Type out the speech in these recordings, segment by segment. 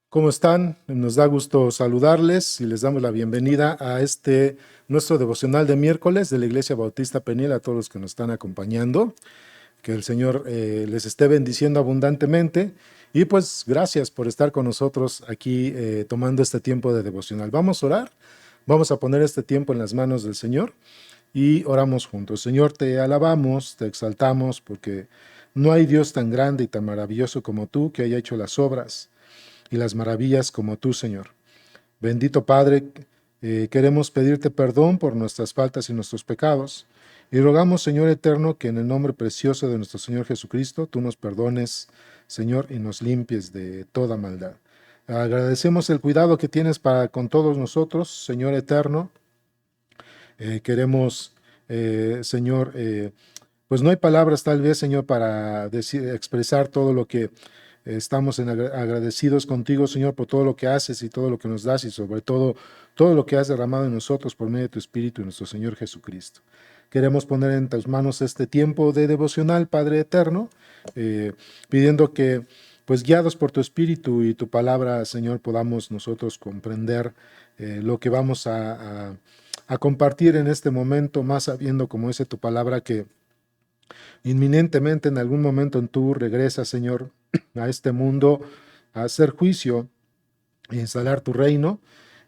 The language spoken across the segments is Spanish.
¿Cómo están? Nos da gusto saludarles y les damos la bienvenida a nuestro devocional de miércoles de la Iglesia Bautista Peniel, a todos los que nos están acompañando. Que el Señor les esté bendiciendo abundantemente y pues gracias por estar con nosotros aquí tomando este tiempo de devocional. Vamos a orar, vamos a poner este tiempo en las manos del Señor y oramos juntos. Señor, te alabamos, te exaltamos porque no hay Dios tan grande y tan maravilloso como tú que haya hecho las obras y las maravillas como tú, Señor. Bendito Padre, queremos pedirte perdón por nuestras faltas y nuestros pecados. Y rogamos, Señor eterno, que en el nombre precioso de nuestro Señor Jesucristo, tú nos perdones, Señor, y nos limpies de toda maldad. Agradecemos el cuidado que tienes para con todos nosotros, Señor eterno. Queremos, Señor, pues no hay palabras tal vez, Señor, para expresar todo lo que estamos agradecidos contigo, Señor, por todo lo que haces y todo lo que nos das y sobre todo todo lo que has derramado en nosotros por medio de tu Espíritu y nuestro Señor Jesucristo. Queremos poner en tus manos este tiempo de devocional, Padre Eterno, pidiendo que, pues guiados por tu Espíritu y tu palabra, Señor, podamos nosotros comprender lo que vamos a compartir en este momento, más sabiendo, como dice tu palabra, que inminentemente en algún momento en tú regresas, Señor, a este mundo a hacer juicio e instalar tu reino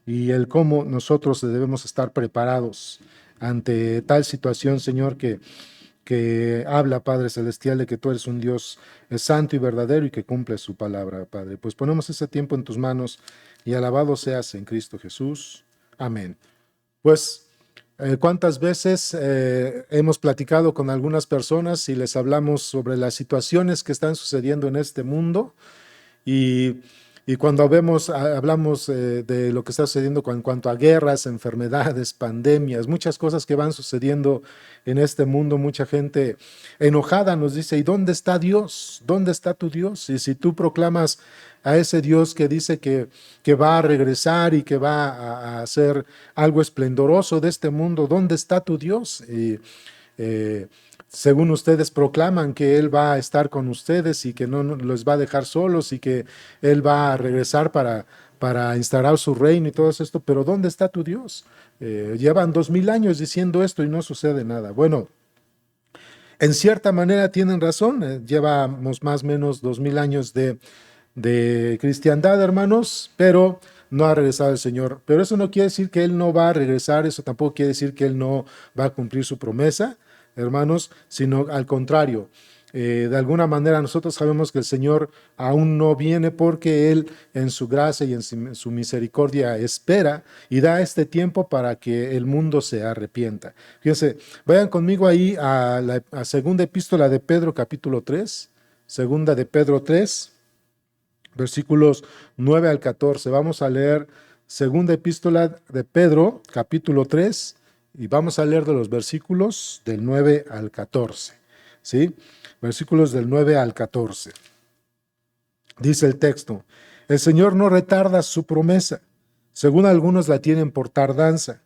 y el cómo nosotros debemos estar preparados ante tal situación, Señor, que habla, Padre Celestial, de que tú eres un Dios santo y verdadero y que cumple su palabra, Padre. Pues ponemos ese tiempo en tus manos y alabado seas en Cristo Jesús. Amén. Pues, ¿cuántas veces hemos platicado con algunas personas y les hablamos sobre las situaciones que están sucediendo en este mundo? Y, y cuando hablamos de lo que está sucediendo en cuanto a guerras, enfermedades, pandemias, muchas cosas que van sucediendo en este mundo, mucha gente enojada nos dice, ¿y dónde está Dios? ¿Dónde está tu Dios? Y si tú proclamas a ese Dios que dice que va a regresar y que va a hacer algo esplendoroso de este mundo, ¿dónde está tu Dios? Eh, Según ustedes proclaman que Él va a estar con ustedes y que no los va a dejar solos y que Él va a regresar para instaurar su reino y todo esto, pero ¿dónde está tu Dios? Llevan 2000 años diciendo esto y no sucede nada. Bueno, en cierta manera tienen razón, llevamos más o menos 2000 años de cristiandad, hermanos, pero no ha regresado el Señor. Pero eso no quiere decir que Él no va a regresar, eso tampoco quiere decir que Él no va a cumplir su promesa, hermanos, sino al contrario. De alguna manera nosotros sabemos que el Señor aún no viene porque Él en su gracia y en su misericordia espera y da este tiempo para que el mundo se arrepienta. Fíjense, vayan conmigo ahí a la segunda epístola de Pedro capítulo 3, segunda de Pedro 3, versículos 9 al 14. Vamos a leer segunda epístola de Pedro, capítulo 3, y vamos a leer de los versículos del 9 al 14. ¿Sí? Versículos del 9 al 14. Dice el texto, el Señor no retarda su promesa, según algunos la tienen por tardanza,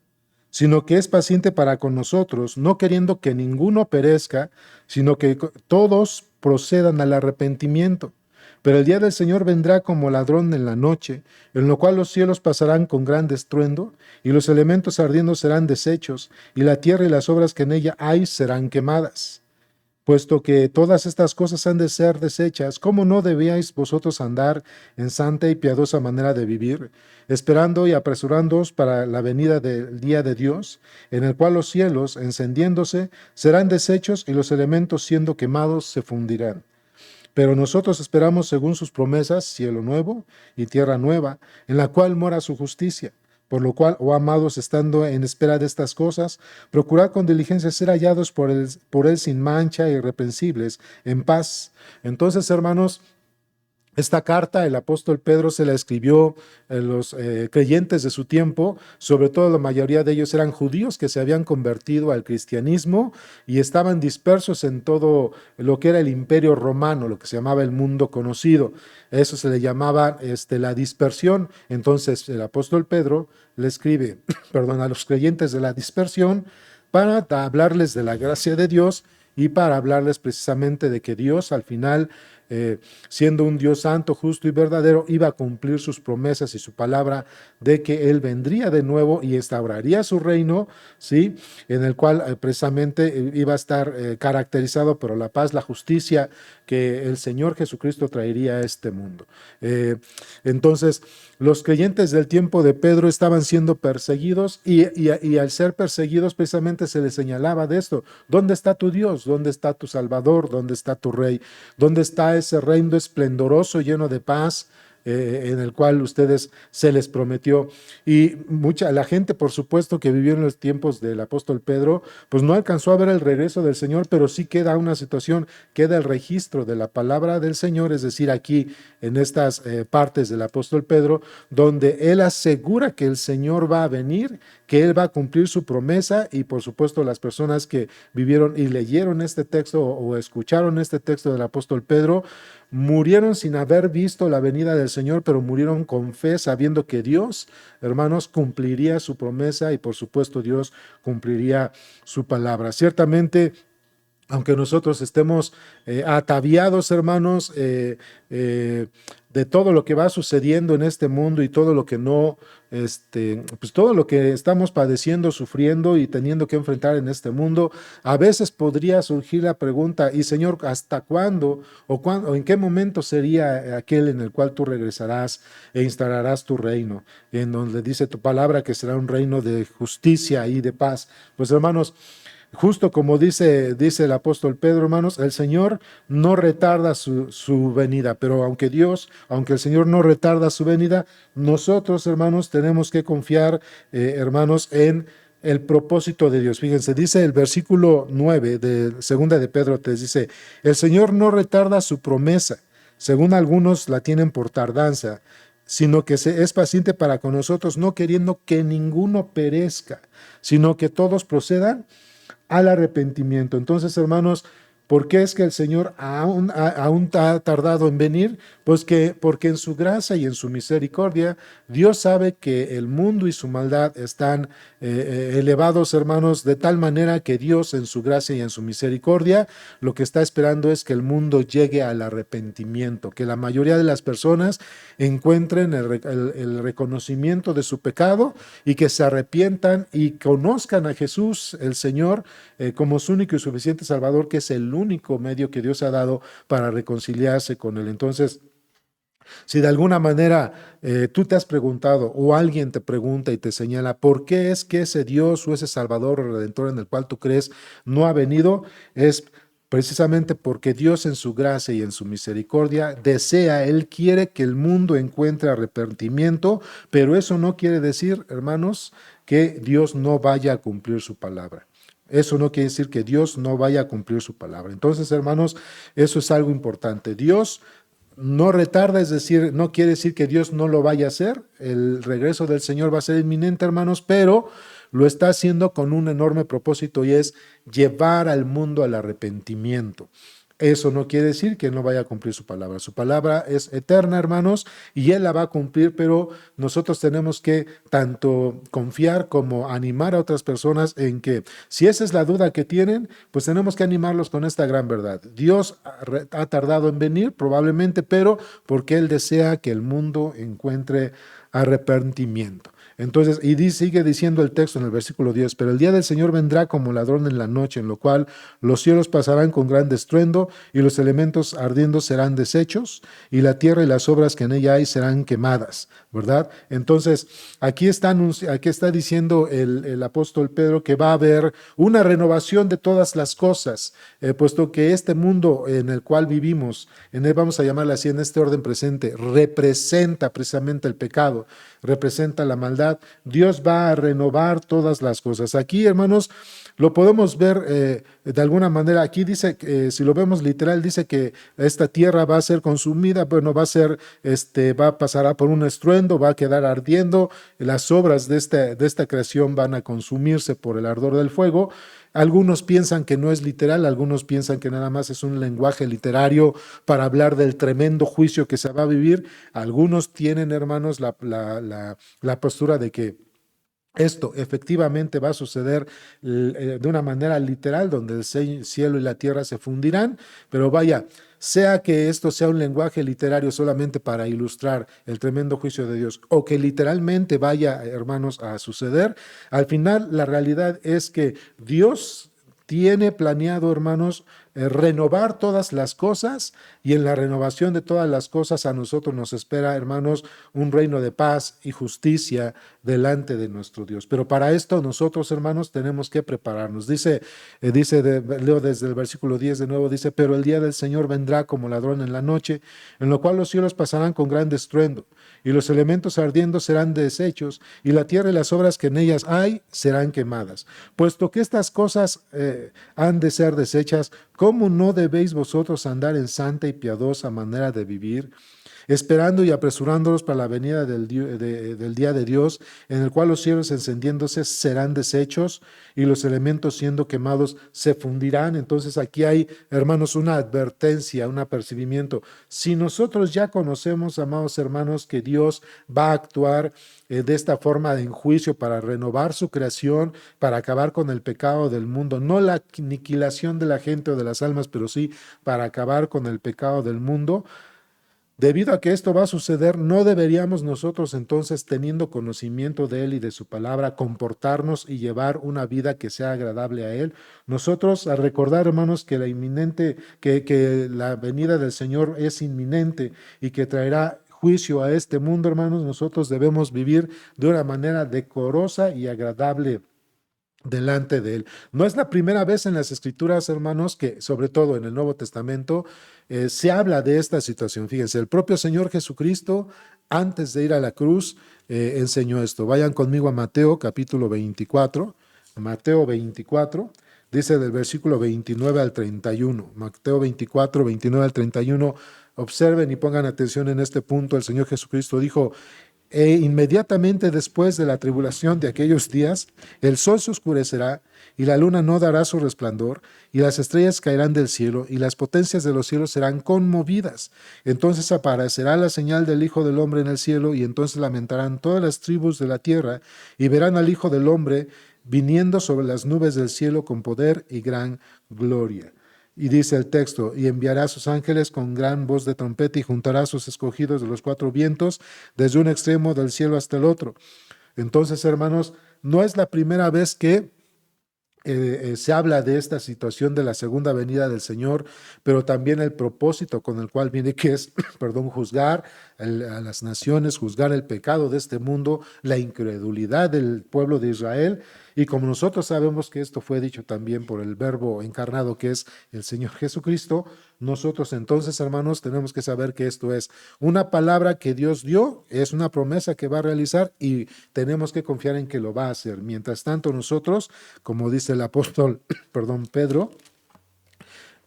sino que es paciente para con nosotros, no queriendo que ninguno perezca, sino que todos procedan al arrepentimiento. Pero el día del Señor vendrá como ladrón en la noche, en lo cual los cielos pasarán con gran estruendo, y los elementos ardiendo serán deshechos, y la tierra y las obras que en ella hay serán quemadas. Puesto que todas estas cosas han de ser deshechas, ¿cómo no debíais vosotros andar en santa y piadosa manera de vivir, esperando y apresurándoos para la venida del día de Dios, en el cual los cielos, encendiéndose, serán deshechos y los elementos siendo quemados se fundirán? Pero nosotros esperamos, según sus promesas, cielo nuevo y tierra nueva, en la cual mora su justicia. Por lo cual, oh amados, estando en espera de estas cosas, procurad con diligencia ser hallados por él sin mancha, irreprensibles, en paz. Entonces, hermanos, esta carta el apóstol Pedro se la escribió a los creyentes de su tiempo, sobre todo la mayoría de ellos eran judíos que se habían convertido al cristianismo y estaban dispersos en todo lo que era el imperio romano, lo que se llamaba el mundo conocido. Eso se le llamaba la dispersión. Entonces el apóstol Pedro le escribe, perdón, a los creyentes de la dispersión para hablarles de la gracia de Dios y para hablarles precisamente de que Dios al final siendo un Dios santo, justo y verdadero, iba a cumplir sus promesas y su palabra de que Él vendría de nuevo y instauraría su reino, ¿sí? En el cual precisamente iba a estar caracterizado por la paz, la justicia que el Señor Jesucristo traería a este mundo. Entonces, los creyentes del tiempo de Pedro estaban siendo perseguidos y al ser perseguidos precisamente se les señalaba de esto. ¿Dónde está tu Dios? ¿Dónde está tu Salvador? ¿Dónde está tu Rey? ¿Dónde está ese reino esplendoroso, lleno de paz? En el cual ustedes se les prometió. Y la gente, por supuesto, que vivió en los tiempos del apóstol Pedro, pues no alcanzó a ver el regreso del Señor, pero sí queda una situación, queda el registro de la palabra del Señor, es decir, aquí en estas partes del apóstol Pedro, donde él asegura que el Señor va a venir, que él va a cumplir su promesa, y por supuesto las personas que vivieron y leyeron este texto o escucharon este texto del apóstol Pedro, murieron sin haber visto la venida del Señor, pero murieron con fe, sabiendo que Dios, hermanos, cumpliría su promesa y por supuesto Dios cumpliría su palabra. Ciertamente, aunque nosotros estemos ataviados, hermanos, de todo lo que va sucediendo en este mundo y todo lo que no, pues todo lo que estamos padeciendo, sufriendo y teniendo que enfrentar en este mundo, a veces podría surgir la pregunta, y Señor, ¿hasta cuándo o en qué momento sería aquel en el cual tú regresarás e instalarás tu reino, en donde dice tu palabra que será un reino de justicia y de paz? Pues hermanos, justo como dice el apóstol Pedro, hermanos, el Señor no retarda su venida, pero aunque el Señor no retarda su venida, nosotros, hermanos, tenemos que confiar, hermanos, en el propósito de Dios. Fíjense, dice el versículo 9 de segunda de Pedro 3, dice, el Señor no retarda su promesa, según algunos la tienen por tardanza, sino que es paciente para con nosotros, no queriendo que ninguno perezca, sino que todos procedan al arrepentimiento. Entonces, hermanos, ¿por qué es que el Señor aún ha tardado en venir? Pues porque en su gracia y en su misericordia, Dios sabe que el mundo y su maldad están elevados, hermanos, de tal manera que Dios en su gracia y en su misericordia, lo que está esperando es que el mundo llegue al arrepentimiento, que la mayoría de las personas encuentren el reconocimiento de su pecado y que se arrepientan y conozcan a Jesús, el Señor, como su único y suficiente Salvador, que es el único medio que Dios ha dado para reconciliarse con Él. Entonces, si de alguna manera tú te has preguntado o alguien te pregunta y te señala por qué es que ese Dios o ese Salvador o Redentor en el cual tú crees no ha venido, es precisamente porque Dios en su gracia y en su misericordia desea, Él quiere que el mundo encuentre arrepentimiento, pero eso no quiere decir, hermanos, que Dios no vaya a cumplir su palabra. Eso no quiere decir que Dios no vaya a cumplir su palabra. Entonces, hermanos, eso es algo importante. Dios no retarda, es decir, no quiere decir que Dios no lo vaya a hacer. El regreso del Señor va a ser inminente, hermanos, pero lo está haciendo con un enorme propósito y es llevar al mundo al arrepentimiento. Eso no quiere decir que no vaya a cumplir su palabra. Su palabra es eterna, hermanos, y Él la va a cumplir, pero nosotros tenemos que tanto confiar como animar a otras personas en que, si esa es la duda que tienen, pues tenemos que animarlos con esta gran verdad. Dios ha tardado en venir, probablemente, pero porque Él desea que el mundo encuentre arrepentimiento. Entonces, sigue diciendo el texto en el versículo 10, pero el día del Señor vendrá como ladrón en la noche, en lo cual los cielos pasarán con gran estruendo y los elementos ardiendo serán deshechos y la tierra y las obras que en ella hay serán quemadas, ¿verdad? Entonces, aquí está diciendo el apóstol Pedro que va a haber una renovación de todas las cosas, puesto que este mundo en el cual vivimos, vamos a llamarle así en este orden presente, representa precisamente el pecado, representa la maldad. Dios va a renovar todas las cosas. Aquí, hermanos, lo podemos ver de alguna manera. Aquí dice, si lo vemos literal, dice que esta tierra va a ser consumida, bueno, pasará por un estruendo, va a quedar ardiendo, las obras de esta creación van a consumirse por el ardor del fuego. Algunos piensan que no es literal, algunos piensan que nada más es un lenguaje literario para hablar del tremendo juicio que se va a vivir. Algunos tienen, hermanos, la postura de que esto efectivamente va a suceder de una manera literal, donde el cielo y la tierra se fundirán, pero vaya, sea que esto sea un lenguaje literario solamente para ilustrar el tremendo juicio de Dios, o que literalmente vaya, hermanos, a suceder, al final la realidad es que Dios tiene planeado, hermanos, renovar todas las cosas, y en la renovación de todas las cosas a nosotros nos espera, hermanos, un reino de paz y justicia delante de nuestro Dios. Pero para esto nosotros, hermanos, tenemos que prepararnos. Leo desde el versículo 10 de nuevo, dice, pero el día del Señor vendrá como ladrón en la noche, en lo cual los cielos pasarán con gran estruendo, y los elementos ardiendo serán deshechos, y la tierra y las obras que en ellas hay serán quemadas. Puesto que estas cosas han de ser deshechas, ¿cómo no debéis vosotros andar en santa y piadosa manera de vivir, esperando y apresurándolos para la venida del día de Dios, en el cual los cielos encendiéndose serán deshechos y los elementos siendo quemados se fundirán? Entonces aquí hay, hermanos, una advertencia, un apercibimiento. Si nosotros ya conocemos, amados hermanos, que Dios va a actuar de esta forma en juicio para renovar su creación, para acabar con el pecado del mundo, no la aniquilación de la gente o de las almas, pero sí para acabar con el pecado del mundo. Debido a que esto va a suceder, no deberíamos nosotros entonces, teniendo conocimiento de Él y de su palabra, comportarnos y llevar una vida que sea agradable a Él. Nosotros, al recordar, hermanos, que que la venida del Señor es inminente y que traerá juicio a este mundo, hermanos, nosotros debemos vivir de una manera decorosa y agradable delante de Él. No es la primera vez en las Escrituras, hermanos, que sobre todo en el Nuevo Testamento se habla de esta situación. Fíjense, el propio Señor Jesucristo, antes de ir a la cruz, enseñó esto. Vayan conmigo a Mateo capítulo 24. Mateo 24, dice del versículo 29 al 31. Mateo 24, 29 al 31. Observen y pongan atención en este punto. El Señor Jesucristo dijo: inmediatamente después de la tribulación de aquellos días, el sol se oscurecerá, y la luna no dará su resplandor, y las estrellas caerán del cielo, y las potencias de los cielos serán conmovidas. Entonces aparecerá la señal del Hijo del Hombre en el cielo, y entonces lamentarán todas las tribus de la tierra, y verán al Hijo del Hombre viniendo sobre las nubes del cielo con poder y gran gloria. Y dice el texto: y enviará a sus ángeles con gran voz de trompeta, y juntará a sus escogidos de los cuatro vientos, desde un extremo del cielo hasta el otro. Entonces, hermanos, no es la primera vez que se habla de esta situación de la segunda venida del Señor, pero también el propósito con el cual viene, que es, perdón, juzgar a las naciones, juzgar el pecado de este mundo, la incredulidad del pueblo de Israel. Y como nosotros sabemos que esto fue dicho también por el Verbo encarnado, que es el Señor Jesucristo, nosotros entonces, hermanos, tenemos que saber que esto es una palabra que Dios dio, es una promesa que va a realizar, y tenemos que confiar en que lo va a hacer. Mientras tanto, nosotros, como dice el apóstol, perdón, Pedro,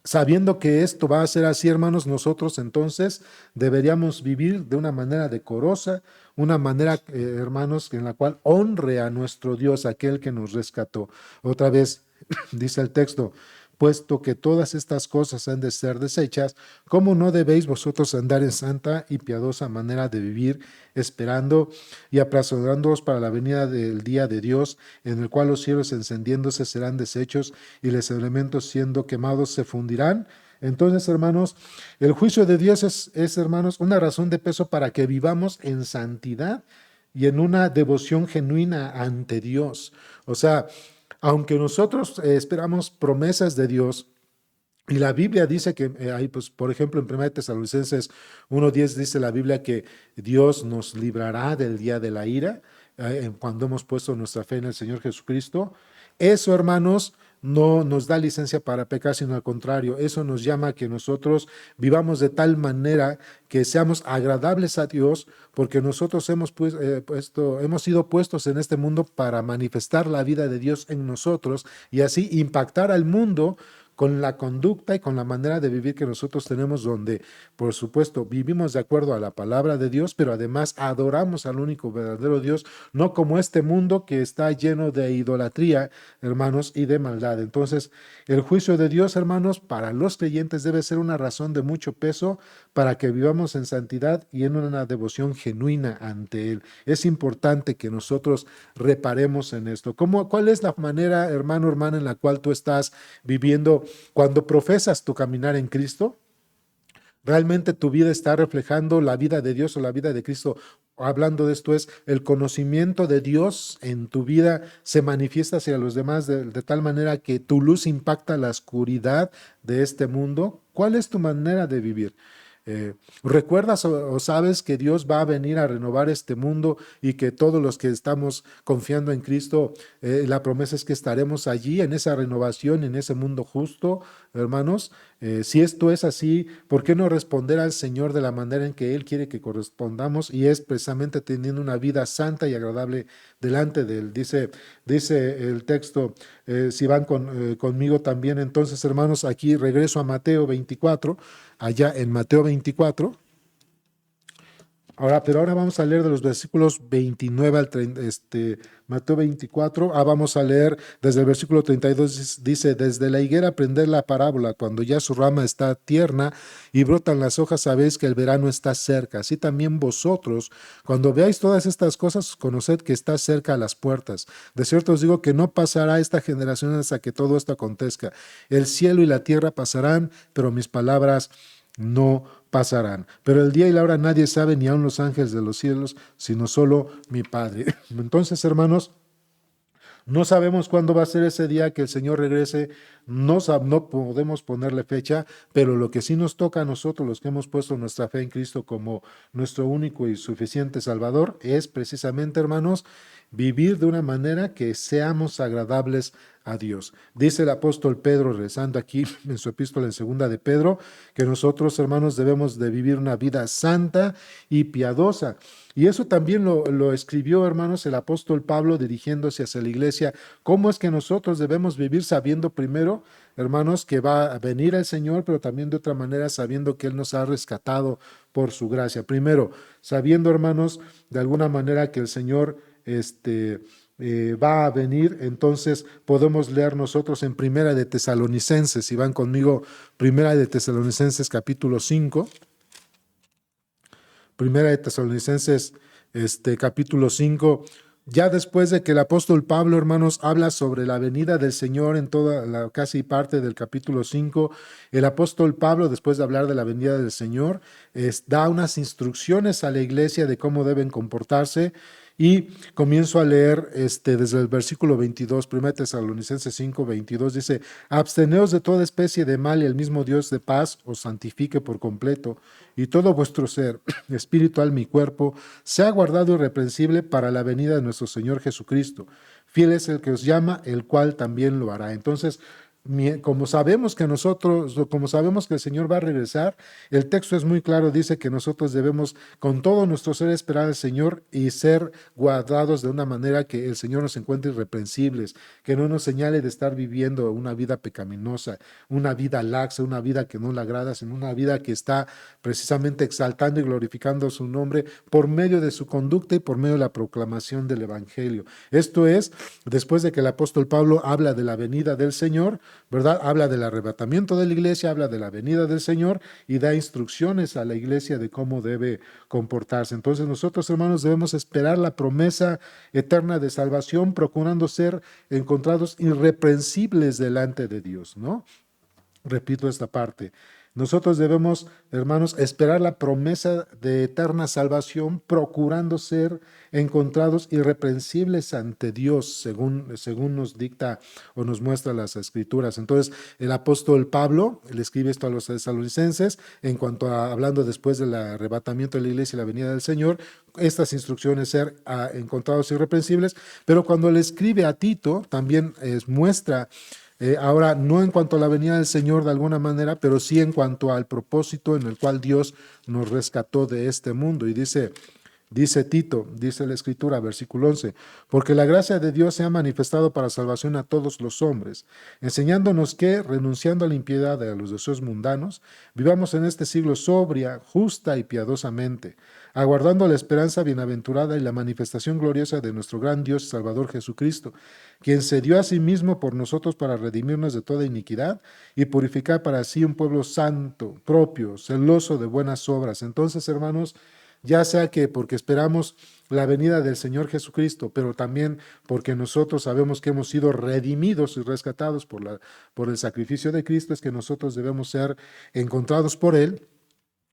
sabiendo que esto va a ser así, hermanos, nosotros entonces deberíamos vivir de una manera decorosa, una manera, hermanos, en la cual honre a nuestro Dios, aquel que nos rescató. Otra vez dice el texto: puesto que todas estas cosas han de ser desechas, ¿cómo no debéis vosotros andar en santa y piadosa manera de vivir, esperando y apresurándoos para la venida del día de Dios, en el cual los cielos encendiéndose serán deshechos y los elementos siendo quemados se fundirán? Entonces, hermanos, el juicio de Dios es, hermanos, una razón de peso para que vivamos en santidad y en una devoción genuina ante Dios. O sea, aunque nosotros esperamos promesas de Dios, y la Biblia dice que, hay, pues, por ejemplo, en 1 Tesalonicenses 1:10 dice la Biblia que Dios nos librará del día de la ira, cuando hemos puesto nuestra fe en el Señor Jesucristo. Eso, hermanos, no nos da licencia para pecar, sino al contrario, eso nos llama a que nosotros vivamos de tal manera que seamos agradables a Dios, porque nosotros hemos sido puestos en este mundo para manifestar la vida de Dios en nosotros, y así impactar al mundo con la conducta y con la manera de vivir que nosotros tenemos, donde, por supuesto, vivimos de acuerdo a la palabra de Dios, pero además adoramos al único verdadero Dios, no como este mundo que está lleno de idolatría, hermanos, y de maldad. Entonces, el juicio de Dios, hermanos, para los creyentes debe ser una razón de mucho peso para que vivamos en santidad y en una devoción genuina ante Él. Es importante que nosotros reparemos en esto. ¿Cuál es la manera, hermano, hermana, en la cual tú estás viviendo cuando profesas tu caminar en Cristo? ¿Realmente tu vida está reflejando la vida de Dios o la vida de Cristo? Hablando de esto es, el conocimiento de Dios en tu vida se manifiesta hacia los demás de tal manera que tu luz impacta la oscuridad de este mundo. ¿Cuál es tu manera de vivir? Eh, ¿Recuerdas o sabes que Dios va a venir a renovar este mundo y que todos los que estamos confiando en Cristo, la promesa es que estaremos allí en esa renovación, en ese mundo justo, hermanos? Si esto es así, ¿por qué no responder al Señor de la manera en que Él quiere que correspondamos? Y es precisamente teniendo una vida santa y agradable delante de Él. Dice el texto, si van conmigo también, entonces, hermanos, aquí regreso a Mateo 24, allá en Mateo 24. Pero ahora vamos a leer de los versículos 29 al 30, Mateo 24, vamos a leer desde el versículo 32, dice, desde la higuera aprender la parábola, cuando ya su rama está tierna y brotan las hojas, sabéis que el verano está cerca. Así también vosotros, cuando veáis todas estas cosas, conoced que está cerca a las puertas. De cierto os digo que no pasará esta generación hasta que todo esto acontezca. El cielo y la tierra pasarán, pero mis palabras no pasarán. Pero el día y la hora nadie sabe, ni aun los ángeles de los cielos, sino solo mi Padre. Entonces, hermanos, no sabemos cuándo va a ser ese día que el Señor regrese, no podemos ponerle fecha, pero lo que sí nos toca a nosotros, los que hemos puesto nuestra fe en Cristo como nuestro único y suficiente Salvador, es precisamente, hermanos, vivir de una manera que seamos agradables a Dios. Dice el apóstol Pedro, rezando aquí en su epístola en segunda de Pedro, que nosotros, hermanos, debemos de vivir una vida santa y piadosa. Y eso también lo escribió, hermanos, el apóstol Pablo dirigiéndose hacia la iglesia. ¿Cómo es que nosotros debemos vivir sabiendo primero, hermanos, que va a venir el Señor, pero también de otra manera sabiendo que Él nos ha rescatado por su gracia? Primero, sabiendo, hermanos, de alguna manera que el Señor va a venir, entonces podemos leer nosotros en Primera de Tesalonicenses, si van conmigo, Primera de Tesalonicenses capítulo 5. Primera de Tesalonicenses, capítulo 5, ya después de que el apóstol Pablo, hermanos, habla sobre la venida del Señor en toda la casi parte del capítulo 5, el apóstol Pablo, después de hablar de la venida del Señor, da unas instrucciones a la iglesia de cómo deben comportarse. Y comienzo a leer desde el versículo 22, 1 Tesalonicenses 5, 22, dice, absteneos de toda especie de mal y el mismo Dios de paz os santifique por completo, y todo vuestro ser, espíritu, alma y cuerpo, sea guardado irreprensible para la venida de nuestro Señor Jesucristo. Fiel es el que os llama, el cual también lo hará. Entonces, como sabemos que el Señor va a regresar, el texto es muy claro, dice que nosotros debemos con todo nuestro ser esperar al Señor y ser guardados de una manera que el Señor nos encuentre irreprensibles, que no nos señale de estar viviendo una vida pecaminosa, una vida laxa, una vida que no le agrada, sino una vida que está precisamente exaltando y glorificando su nombre por medio de su conducta y por medio de la proclamación del Evangelio. Esto es, después de que el apóstol Pablo habla de la venida del Señor, ¿verdad? Habla del arrebatamiento de la iglesia, habla de la venida del Señor y da instrucciones a la iglesia de cómo debe comportarse. Entonces nosotros, hermanos, debemos esperar la promesa eterna de salvación, procurando ser encontrados irreprensibles delante de Dios, ¿no? Repito esta parte. Nosotros debemos, hermanos, esperar la promesa de eterna salvación, procurando ser encontrados irreprensibles ante Dios, según nos dicta o nos muestra las Escrituras. Entonces, el apóstol Pablo le escribe esto a los tesalonicenses, en cuanto a, hablando después del arrebatamiento de la iglesia y la venida del Señor, estas instrucciones ser encontrados irreprensibles, pero cuando le escribe a Tito, también muestra ahora, no en cuanto a la venida del Señor de alguna manera, pero sí en cuanto al propósito en el cual Dios nos rescató de este mundo. Y dice Tito, dice la Escritura, versículo 11, porque la gracia de Dios se ha manifestado para salvación a todos los hombres, enseñándonos que, renunciando a la impiedad y a los deseos mundanos, vivamos en este siglo sobria, justa y piadosamente, aguardando la esperanza bienaventurada y la manifestación gloriosa de nuestro gran Dios y Salvador Jesucristo, quien se dio a sí mismo por nosotros para redimirnos de toda iniquidad y purificar para sí un pueblo santo, propio, celoso de buenas obras. Entonces, hermanos, ya sea que porque esperamos la venida del Señor Jesucristo, pero también porque nosotros sabemos que hemos sido redimidos y rescatados por el sacrificio de Cristo, es que nosotros debemos ser encontrados por Él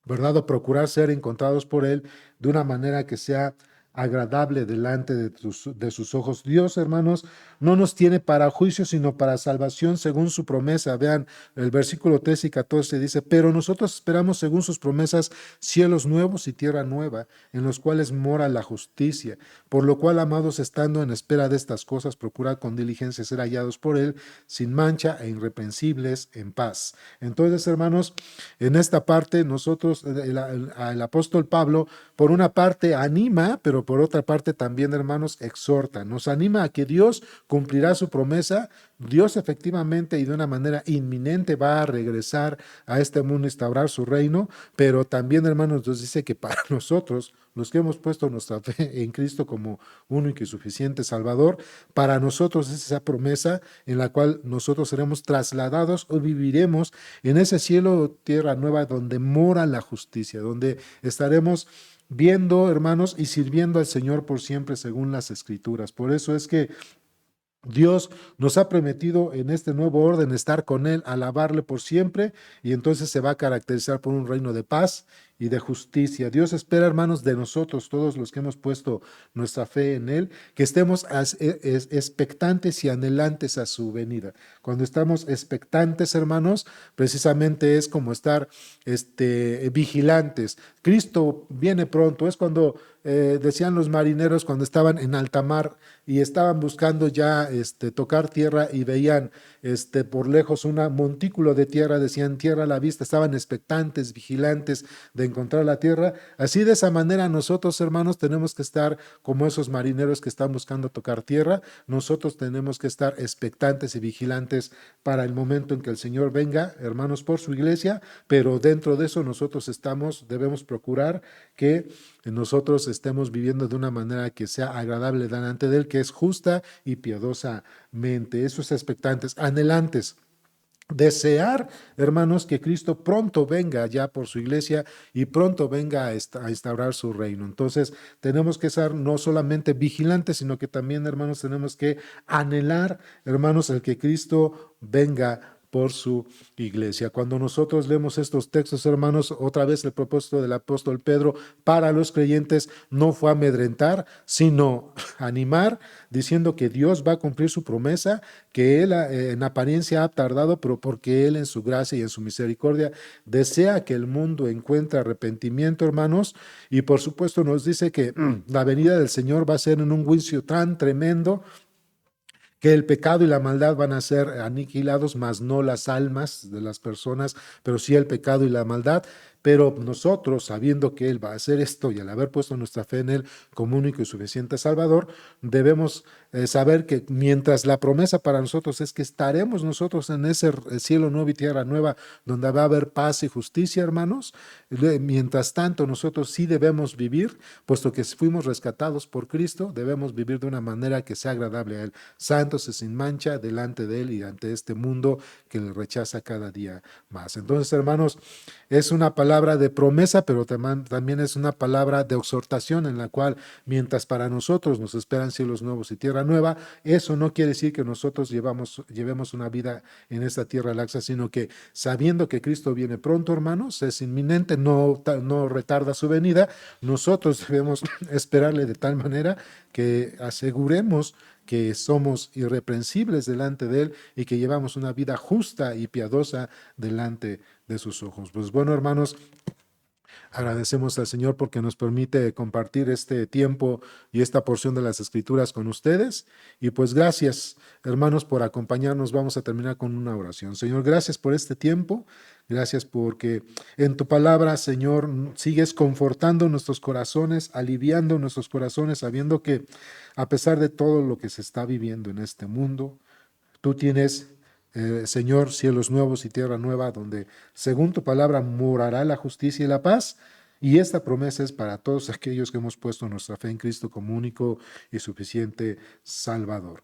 ¿verdad? O procurar ser encontrados por Él de una manera que sea agradable delante de sus ojos. Dios, hermanos, no nos tiene para juicio, sino para salvación según su promesa. Vean, el versículo 13 y 14 dice, pero nosotros esperamos según sus promesas cielos nuevos y tierra nueva, en los cuales mora la justicia. Por lo cual, amados, estando en espera de estas cosas, procurad con diligencia ser hallados por Él, sin mancha e irreprensibles, en paz. Entonces, hermanos, en esta parte nosotros, el apóstol Pablo, por una parte anima, pero por otra parte también, hermanos, exhorta. Nos anima a que Dios cumplirá su promesa. Dios efectivamente y de una manera inminente va a regresar a este mundo, instaurar su reino, pero también, hermanos, nos dice que para nosotros, los que hemos puesto nuestra fe en Cristo como único y suficiente Salvador, para nosotros es esa promesa en la cual nosotros seremos trasladados o viviremos en ese cielo o tierra nueva donde mora la justicia, donde estaremos viendo, hermanos, y sirviendo al Señor por siempre según las Escrituras. Por eso es que Dios nos ha prometido en este nuevo orden estar con Él, alabarle por siempre, y entonces se va a caracterizar por un reino de paz y de justicia. Dios espera, hermanos, de nosotros, todos los que hemos puesto nuestra fe en Él, que estemos expectantes y anhelantes a su venida. Cuando estamos expectantes, hermanos, precisamente es como estar vigilantes. Cristo viene pronto, es cuando decían los marineros cuando estaban en alta mar y estaban buscando ya tocar tierra y veían por lejos un montículo de tierra, decían tierra a la vista, estaban expectantes, vigilantes de encontrar la tierra. Así de esa manera nosotros, hermanos, tenemos que estar como esos marineros que están buscando tocar tierra. Nosotros tenemos que estar expectantes y vigilantes para el momento en que el Señor venga, hermanos, por su iglesia, pero dentro de eso nosotros debemos procurar que nosotros estemos viviendo de una manera que sea agradable delante de Él, que es justa y piadosamente. Eso es expectantes, anhelantes. Desear, hermanos, que Cristo pronto venga ya por su iglesia y pronto venga a instaurar su reino. Entonces, tenemos que ser no solamente vigilantes, sino que también, hermanos, tenemos que anhelar, hermanos, el que Cristo venga por su iglesia. Cuando nosotros leemos estos textos, hermanos, otra vez el propósito del apóstol Pedro para los creyentes no fue amedrentar, sino animar, diciendo que Dios va a cumplir su promesa, que Él en apariencia ha tardado, pero porque Él en su gracia y en su misericordia desea que el mundo encuentre arrepentimiento, hermanos, y por supuesto nos dice que la venida del Señor va a ser en un juicio tan tremendo que el pecado y la maldad van a ser aniquilados, mas no las almas de las personas, pero sí el pecado y la maldad. Pero nosotros, sabiendo que Él va a hacer esto y al haber puesto nuestra fe en Él como único y suficiente Salvador, debemos saber que mientras la promesa para nosotros es que estaremos nosotros en ese cielo nuevo y tierra nueva, donde va a haber paz y justicia, hermanos, mientras tanto nosotros sí debemos vivir, puesto que fuimos rescatados por Cristo, debemos vivir de una manera que sea agradable a Él, santos y sin mancha delante de Él y ante este mundo que le rechaza cada día más. Entonces, hermanos, es una palabra de promesa, pero también es una palabra de exhortación en la cual, mientras para nosotros nos esperan cielos nuevos y tierra nueva, eso no quiere decir que nosotros llevemos una vida en esta tierra laxa, sino que sabiendo que Cristo viene pronto, hermanos, es inminente, no retarda su venida, nosotros debemos esperarle de tal manera que aseguremos que somos irreprensibles delante de Él y que llevamos una vida justa y piadosa delante de sus ojos. Pues bueno, hermanos, agradecemos al Señor porque nos permite compartir este tiempo y esta porción de las Escrituras con ustedes. Y pues gracias, hermanos, por acompañarnos. Vamos a terminar con una oración. Señor, gracias por este tiempo. Gracias porque en tu palabra, Señor, sigues confortando nuestros corazones, aliviando nuestros corazones, sabiendo que a pesar de todo lo que se está viviendo en este mundo, tú tienes, Señor, cielos nuevos y tierra nueva, donde según tu palabra morará la justicia y la paz. Y esta promesa es para todos aquellos que hemos puesto nuestra fe en Cristo como único y suficiente Salvador.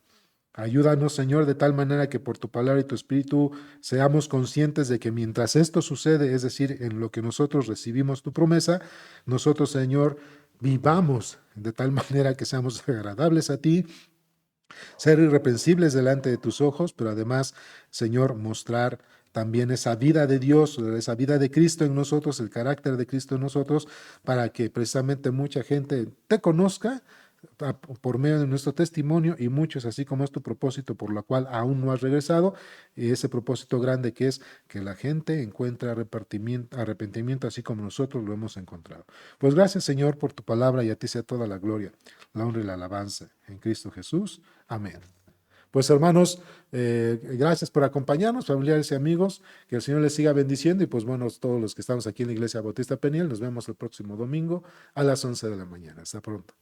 Ayúdanos, Señor, de tal manera que por tu palabra y tu espíritu seamos conscientes de que mientras esto sucede, es decir, en lo que nosotros recibimos tu promesa, nosotros, Señor, vivamos de tal manera que seamos agradables a ti ser irreprensibles delante de tus ojos, pero además, Señor, mostrar también esa vida de Dios, esa vida de Cristo en nosotros, el carácter de Cristo en nosotros, para que precisamente mucha gente te conozca por medio de nuestro testimonio y muchos, así como es tu propósito por la cual aún no has regresado, y ese propósito grande que es que la gente encuentre arrepentimiento así como nosotros lo hemos encontrado. Pues gracias, Señor, por tu palabra, y a ti sea toda la gloria, la honra y la alabanza en Cristo Jesús. Amén. Pues hermanos, gracias por acompañarnos, familiares y amigos, que el Señor les siga bendiciendo, y pues bueno, todos los que estamos aquí en la Iglesia Bautista Peniel, nos vemos el próximo domingo a las 11 de la mañana. Hasta pronto.